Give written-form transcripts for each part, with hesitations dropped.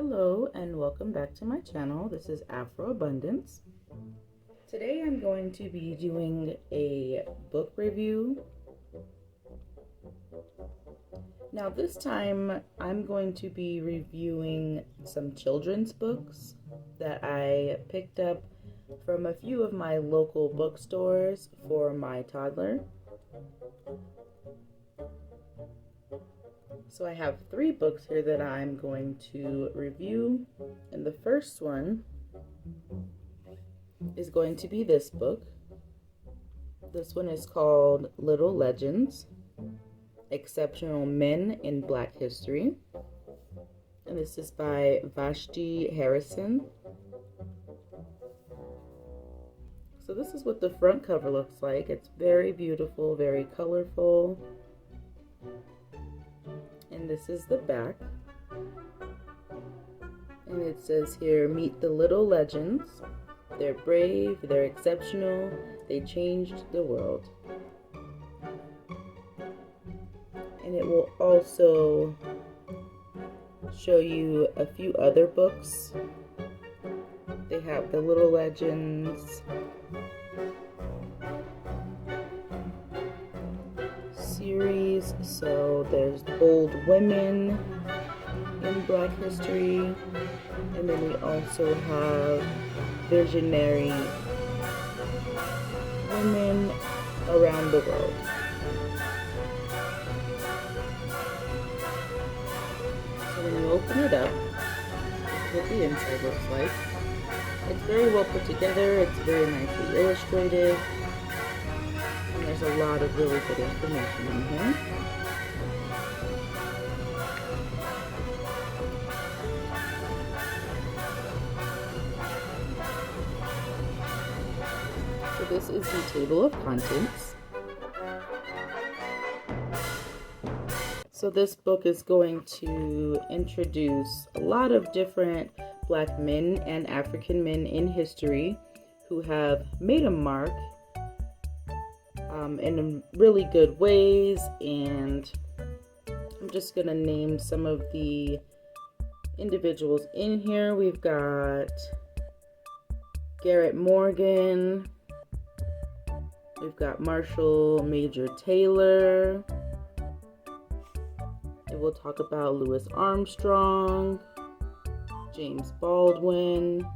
Hello and welcome back to my channel. This is Afro Abundance. Today I'm going to be doing a book review. Now this time I'm going to be reviewing some children's books that I picked up from a few of my local bookstores for my toddler. So I have 3 books here that I'm going to review, and the first one is going to be this book. This one is called Little Legends, Exceptional Men in Black History, and this is by Vashti Harrison. So this is what the front cover looks like. It's very beautiful, very colorful. And this is the back. And it says here, meet the little legends. They're brave, they're exceptional, they changed the world. And it will also show you a few other books. They have the Little Legends series, so there's Bold Women in Black History, and then we also have Visionary Women Around the World. So when you open it up, this is what the inside looks like. It's very well put together, it's very nicely illustrated. There's a lot of really good information in here. So this is the table of contents. So this book is going to introduce a lot of different Black men and African men in history who have made a mark in really good ways, and I'm just gonna name some of the individuals in here. We've got Garrett Morgan, we've got Marshall Major Taylor, and we'll talk about Louis Armstrong, James Baldwin,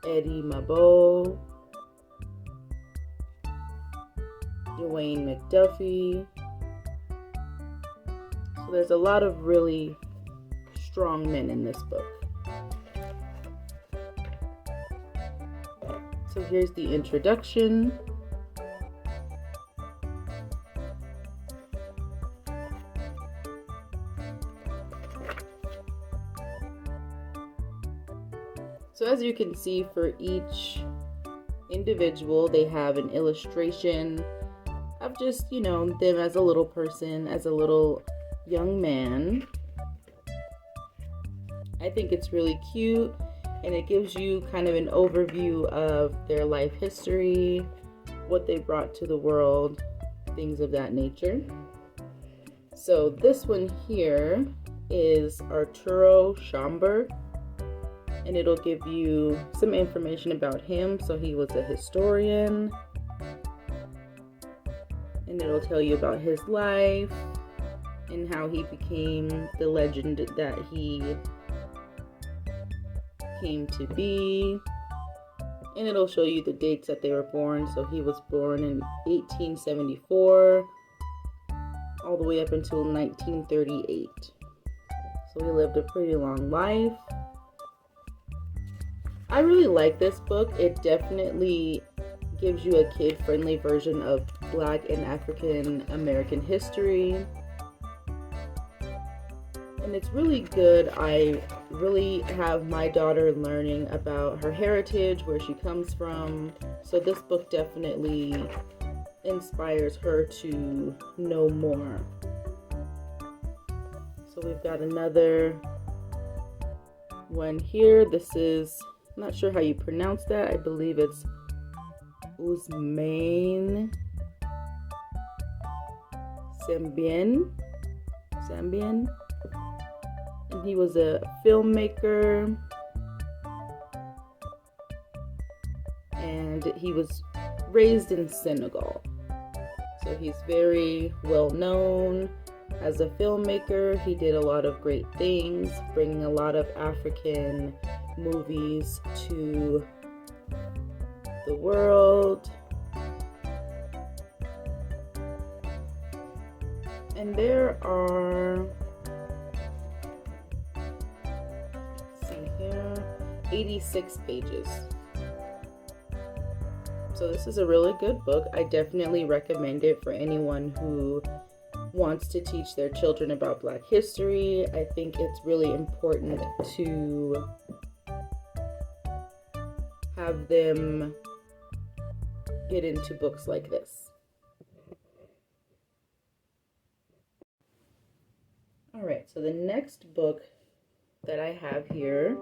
Eddie Mabo, Dwayne McDuffie. So there's a lot of really strong men in this book. So here's the introduction. So as you can see, for each individual, they have an illustration of just, them as a little person, as a little young man. I think it's really cute, and it gives you kind of an overview of their life history, what they brought to the world, things of that nature. So this one here is Arturo Schomburg, and it'll give you some information about him. So he was a historian, and it'll tell you about his life and how he became the legend that he came to be. And it'll show you the dates that they were born. So he was born in 1874 all the way up until 1938. So he lived a pretty long life. I really like this book. It definitely gives you a kid-friendly version of Black and African American history. And it's really good. I really have my daughter learning about her heritage, where she comes from. So this book definitely inspires her to know more. So we've got another one here. This is, I'm not sure how you pronounce that. I believe it's Usmain Sambien. And he was a filmmaker. And he was raised in Senegal. So he's very well known as a filmmaker. He did a lot of great things, bringing a lot of African movies to the world. And there are, let's see here, 86 pages. So this is a really good book. I definitely recommend it for anyone who wants to teach their children about Black history. I think it's really important to have them get into books like this. All right, so the next book that I have here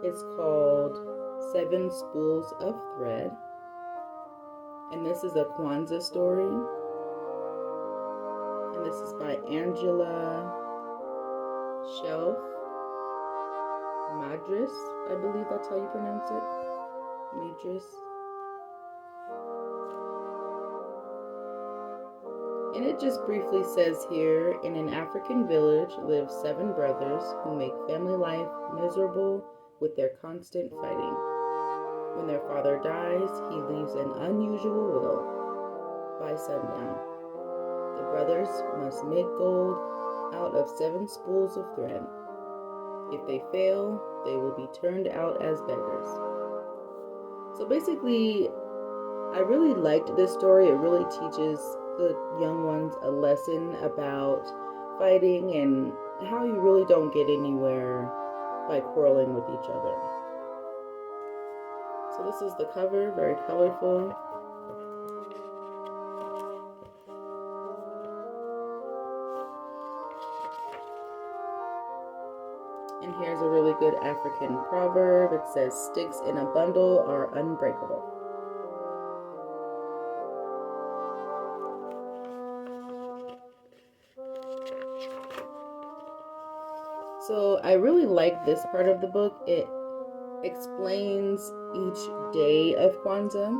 is called 7 Spools of Thread. And this is a Kwanzaa story. And this is by Angela Shelf Madras. I believe that's how you pronounce it. Madras. And it just briefly says here, in an African village live 7 brothers who make family life miserable with their constant fighting. When their father dies, he leaves an unusual will. By sundown, the brothers must make gold out of 7 spools of thread. If they fail, they will be turned out as beggars. So basically, I really liked this story. It really teaches the young ones a lesson about fighting and how you really don't get anywhere by quarreling with each other. So this is the cover, very colorful. And here's a really good African proverb. It says, "Sticks in a bundle are unbreakable." So I really like this part of the book. It explains each day of Kwanzaa.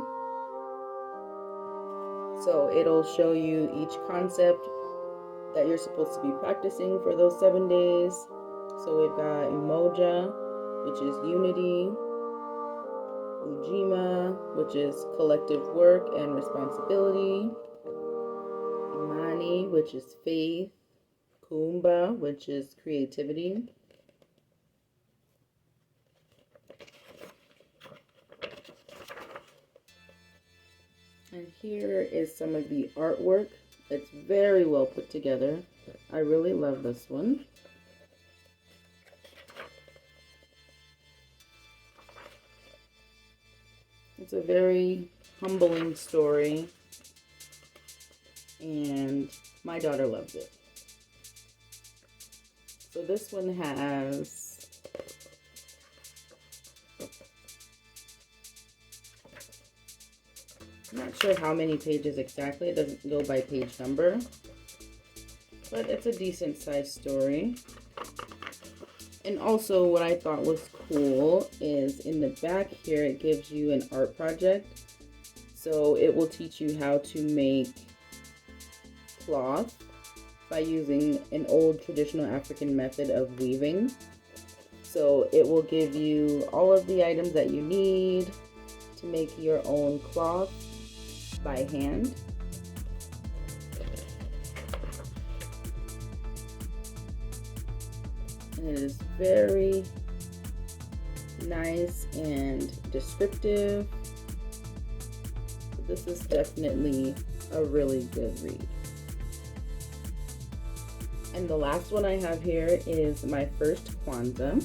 So it'll show you each concept that you're supposed to be practicing for those 7 days. So we've got Umoja, which is unity, Ujima, which is collective work and responsibility, Imani, which is faith, Kuumba, which is creativity, and here is some of the artwork. It's very well put together. I really love this one. It's a very humbling story, and my daughter loves it. So this one has I'm not sure how many pages exactly. It doesn't go by page number, but it's a decent sized story. And also what I thought was cool is in the back here, it gives you an art project. So it will teach you how to make cloth by using an old traditional African method of weaving. So it will give you all of the items that you need to make your own cloth by hand. And it is very nice and descriptive. So this is definitely a really good read. And the last one I have here is My First Kwanzaa.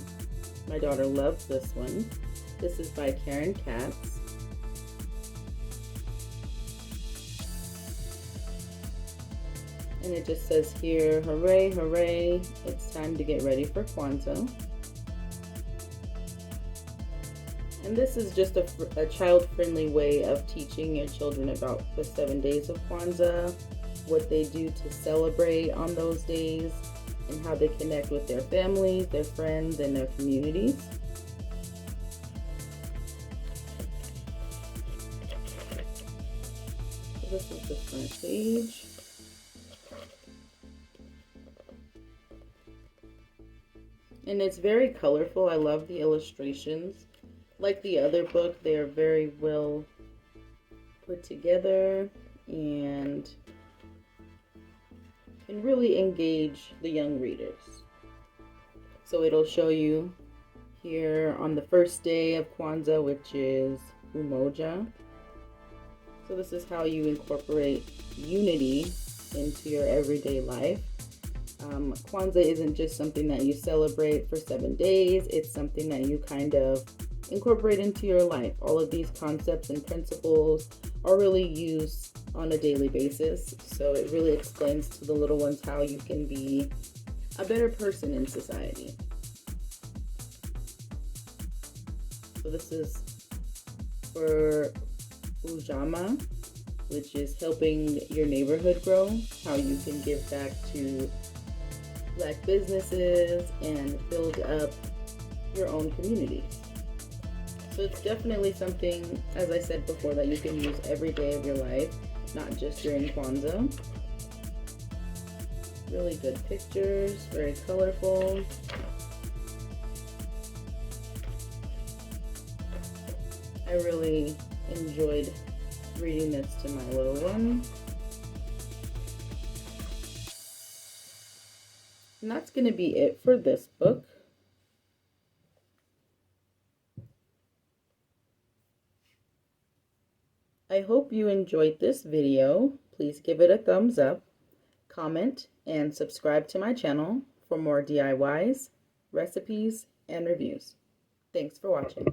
My daughter loves this one. This is by Karen Katz. And it just says here, hooray, hooray, it's time to get ready for Kwanzaa. And this is just a child-friendly way of teaching your children about the 7 days of Kwanzaa, what they do to celebrate on those days, and how they connect with their families, their friends, and their communities. So this is the front page. And it's very colorful. I love the illustrations. Like the other book, they are very well put together and can really engage the young readers. So it'll show you here on the first day of Kwanzaa, which is Umoja. So this is how you incorporate unity into your everyday life. Kwanzaa isn't just something that you celebrate for 7 days. It's something that you kind of incorporate into your life. All of these concepts and principles are really used on a daily basis. So it really explains to the little ones how you can be a better person in society. So this is for Ujama, which is helping your neighborhood grow, how you can give back to Black businesses and build up your own communities. So it's definitely something, as I said before, that you can use every day of your life, not just during Kwanzaa. Really good pictures, very colorful. I really enjoyed reading this to my little one. And that's going to be it for this book. I hope you enjoyed this video. Please give it a thumbs up, comment, and subscribe to my channel for more DIYs, recipes, and reviews. Thanks for watching.